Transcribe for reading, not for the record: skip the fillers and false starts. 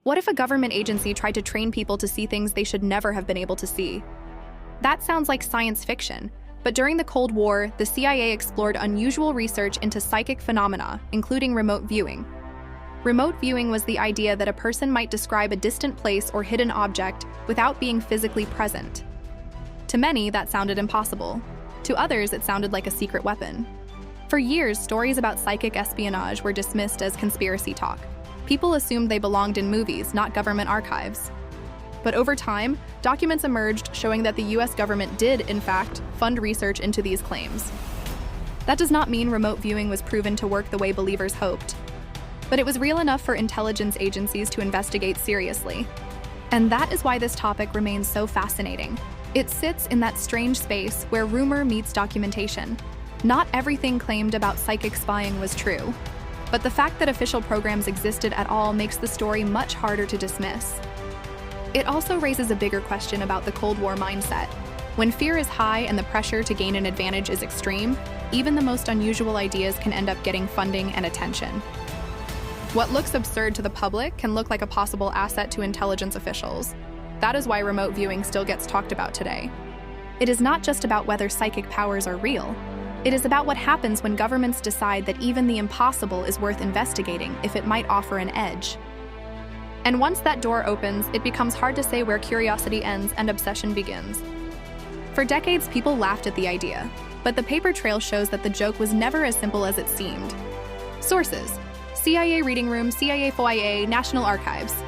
What if a government agency tried to train people to see things they should never have been able to see? That sounds like science fiction, but during the Cold War, the CIA explored unusual research into psychic phenomena, including remote viewing. Remote viewing was the idea that a person might describe a distant place or hidden object without being physically present. To many, that sounded impossible. To others, it sounded like a secret weapon. For years, stories about psychic espionage were dismissed as conspiracy talk. People assumed they belonged in movies, not government archives. But over time, documents emerged showing that the US government did, in fact, fund research into these claims. That does not mean remote viewing was proven to work the way believers hoped. But it was real enough for intelligence agencies to investigate seriously. And that is why this topic remains so fascinating. It sits in that strange space where rumor meets documentation. Not everything claimed about psychic spying was true, but the fact that official programs existed at all makes the story much harder to dismiss. It also raises a bigger question about the Cold War mindset. When fear is high and the pressure to gain an advantage is extreme, even the most unusual ideas can end up getting funding and attention. What looks absurd to the public can look like a possible asset to intelligence officials. That is why remote viewing still gets talked about today. It is not just about whether psychic powers are real. It is about what happens when governments decide that even the impossible is worth investigating if it might offer an edge. And once that door opens, it becomes hard to say where curiosity ends and obsession begins. For decades, people laughed at the idea, but the paper trail shows that the joke was never as simple as it seemed. Sources: CIA Reading Room, CIA FOIA, National Archives.